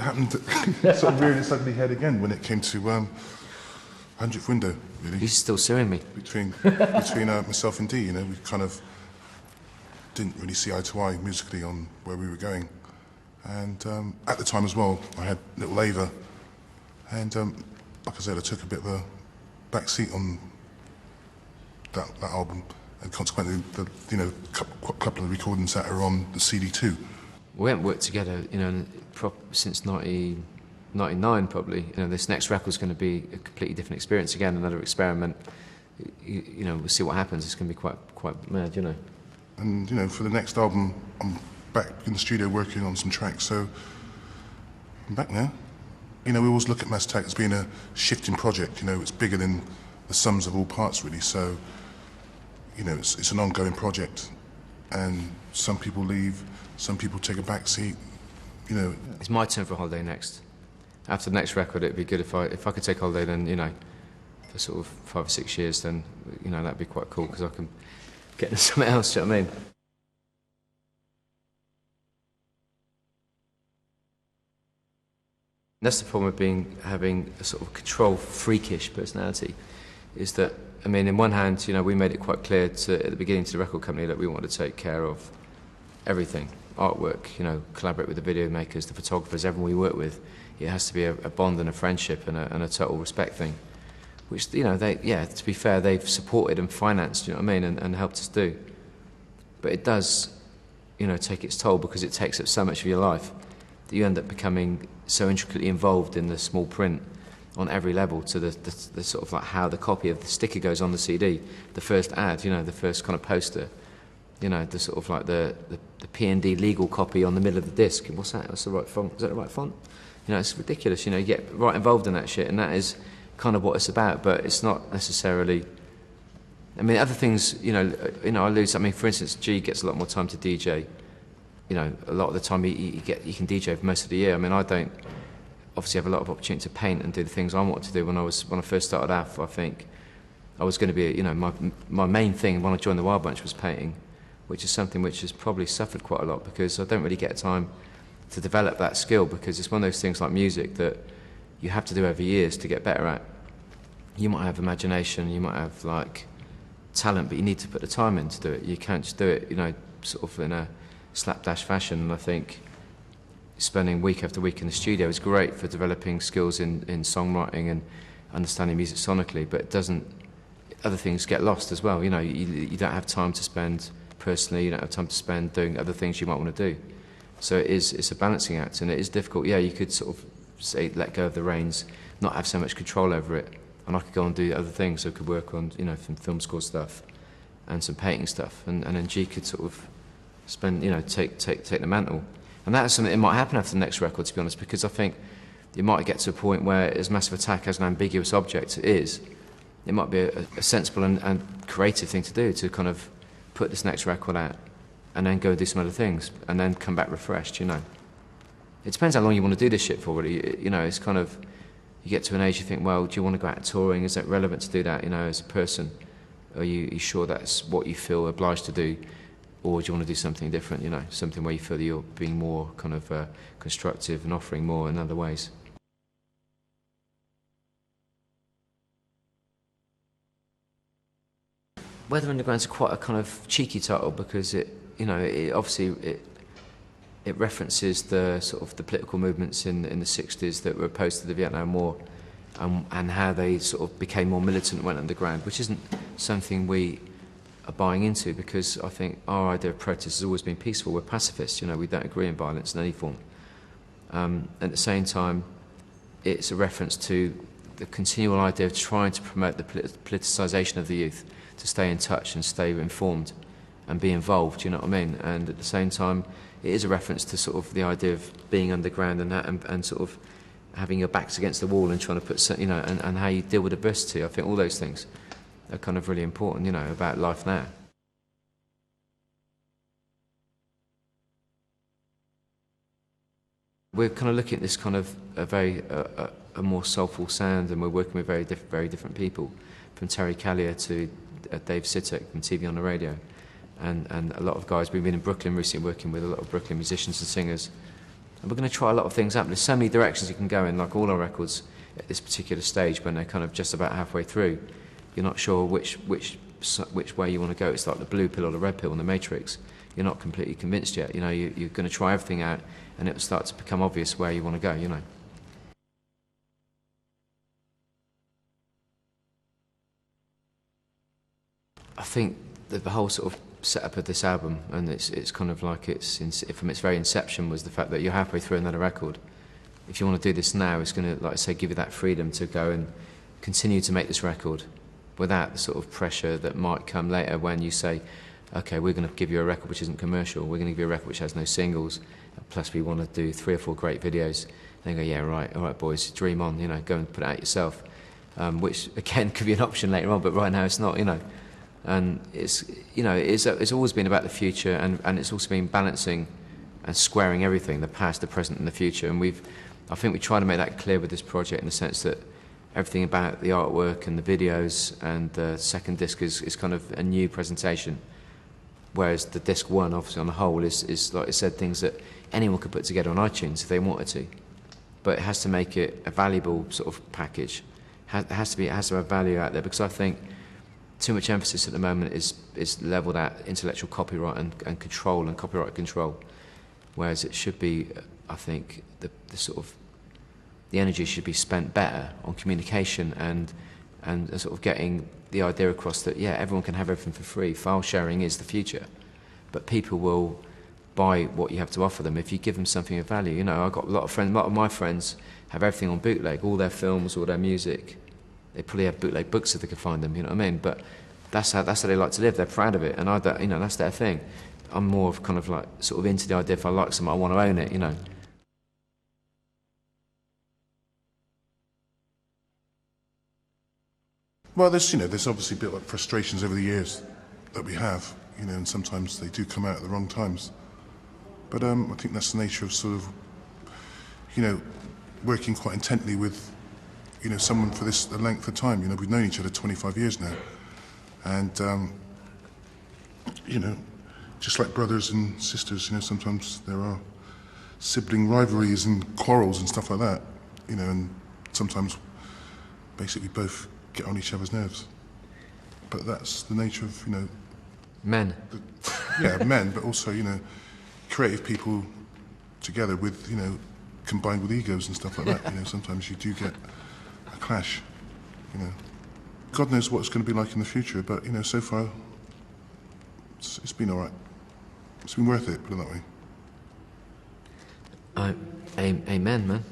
happened sort of rearing its ugly head again when it came to 100th Window, really. He's still suing me. Between myself and Dee, you know, we kind of didn't really see eye to eye musically on where we were going. And at the time as well, I had little Ava. And like I said, I took a bit of a back seat on that album. And consequently, couple of recordings that are on the CD too. We haven't worked together, you know, since 1999 probably. You know, this next record's going to be a completely different experience again, another experiment. You know, we'll see what happens. It's going to be quite mad, you know. And you know, for the next album, I'm back in the studio working on some tracks. So I'm back now. You know, we always look at Mass Attack as being a shifting project. You know, it's bigger than the sums of all parts, really. So you know, it's an ongoing project, and some people leave, some people take a back seat, you know. It's my turn for a holiday next. After the next record, it'd be good if I could take a holiday, then, you know, for sort of 5 or 6 years, then, you know, that'd be quite cool, because I can get into something else, do you know what I mean? That's the problem with having a sort of control freakish personality, is that, I mean, in one hand, you know, we made it quite clear at the beginning to the record company that we wanted to take care of everything, artwork, you know, collaborate with the video makers, the photographers, everyone we work with. It has to be a bond and a friendship and a total respect thing, which, you know, to be fair, they've supported and financed, you know what I mean, and helped us do. But it does, you know, take its toll, because it takes up so much of your life that you end up becoming so intricately involved in the small print on every level, to the sort of like how the copy of the sticker goes on the CD, the first ad, you know, the first kind of poster, you know, the sort of like the P&D legal copy on the middle of the disc. What's that? What's the right font? Is that the right font? You know, it's ridiculous. You know, you get right involved in that shit, and that is kind of what it's about. But it's not necessarily. I mean, other things, you know, I lose. I mean, for instance, G gets a lot more time to DJ. You know, a lot of the time he can DJ for most of the year. I mean, I don't. Obviously have a lot of opportunity to paint and do the things I wanted to do. When I first started out, I think I was going to be, you know, my main thing when I joined the Wild Bunch was painting, which is something which has probably suffered quite a lot, because I don't really get time to develop that skill, because it's one of those things like music that you have to do over years to get better at. You might have imagination, you might have like talent, but you need to put the time in to do it. You can't just do it, you know, sort of in a slapdash fashion. And I think spending week after week in the studio is great for developing skills in songwriting and understanding music sonically, but it doesn't, other things get lost as well. You know, you don't have time to spend personally, you don't have time to spend doing other things you might want to do. So it's a balancing act, and it is difficult. Yeah, you could sort of say let go of the reins, not have so much control over it, and I could go and do other things. So I could work on, you know, some film score stuff and some painting stuff, and then G could sort of spend, you know, take the mantle. And that's something that might happen after the next record, to be honest, because I think it might get to a point where, as Massive Attack as an ambiguous object is, it might be a sensible and creative thing to do, to kind of put this next record out and then go and do some other things and then come back refreshed, you know. It depends how long you want to do this shit for, really. You know, it's kind of, you get to an age you think, well, do you want to go out touring? Is that relevant to do that, you know, as a person? Are you sure that's what you feel obliged to do? Or do you want to do something different, you know, something where you feel that you're being more kind of constructive and offering more in other ways? Weather Underground's quite a kind of cheeky title, because it, you know, it references the sort of the political movements in the 60s that were opposed to the Vietnam War, and how they sort of became more militant and went underground, which isn't something we are buying into, because I think our idea of protest has always been peaceful. We're pacifists, you know, we don't agree in violence in any form. At the same time, it's a reference to the continual idea of trying to promote the politicisation of the youth, to stay in touch and stay informed and be involved, you know what I mean? And at the same time, it is a reference to sort of the idea of being underground and sort of having your backs against the wall and trying to put, you know, and how you deal with adversity. I think all those things are kind of really important, you know, about life now. We're kind of looking at this kind of a more soulful sound, and we're working with very different people, from Terry Callier to Dave Sitek from TV on the Radio, and a lot of guys. We've been in Brooklyn recently, working with a lot of Brooklyn musicians and singers, And we're going to try a lot of things out. There's so many directions you can go in, like all our records at this particular stage when they're kind of just about halfway through. You're not sure which way you want to go. It's like the blue pill or the red pill in the Matrix. You're not completely convinced yet. You know, you're going to try everything out, and it will start to become obvious where you want to go, you know. I think the whole sort of setup of this album, and it's kind of like from its very inception, was the fact that you're halfway through another record. If you want to do this now, it's going to, like I say, give you that freedom to go and continue to make this record without the sort of pressure that might come later when you say, okay, we're going to give you a record which isn't commercial, we're going to give you a record which has no singles, plus we want to do 3 or 4 great videos. Then go, yeah, right, all right, boys, dream on, you know, go and put it out yourself, which again could be an option later on, but right now it's not, you know. And it's, you know, it's always been about the future, and it's also been balancing and squaring everything, the past, the present, and the future. And I think we try to make that clear with this project in the sense that everything about the artwork and the videos and the second disc is kind of a new presentation, whereas the disc 1, obviously on the whole, is like I said, things that anyone could put together on iTunes if they wanted to. But it has to make it a valuable sort of package. It has to have value out there, because I think too much emphasis at the moment is levelled at intellectual copyright and control and copyright control, whereas it should be, I think, the sort of the energy should be spent better on communication and sort of getting the idea across that, yeah, everyone can have everything for free. File sharing is the future, but people will buy what you have to offer them if you give them something of value. You know, I've got a lot of my friends have everything on bootleg, all their films, all their music. They probably have bootleg books if they can find them, you know what I mean? But that's how they like to live. They're proud of it, and you know, that's their thing. I'm more of kind of like sort of into the idea, if I like something, I want to own it, you know. Well, there's obviously built up frustrations over the years that we have, you know, and sometimes they do come out at the wrong times. But I think that's the nature of sort of, you know, working quite intently with, you know, someone for this length of time. You know, we've known each other 25 years now, and you know, just like brothers and sisters, you know, sometimes there are sibling rivalries and quarrels and stuff like that, you know, and sometimes basically both get on each other's nerves. But that's the nature of, you know, men. Men, but also, you know, creative people together with, you know, combined with egos and stuff like that. You know, sometimes you do get a clash, you know. God knows what it's going to be like in the future, but, you know, so far, it's been all right. It's been worth it, put it that way. Amen, man.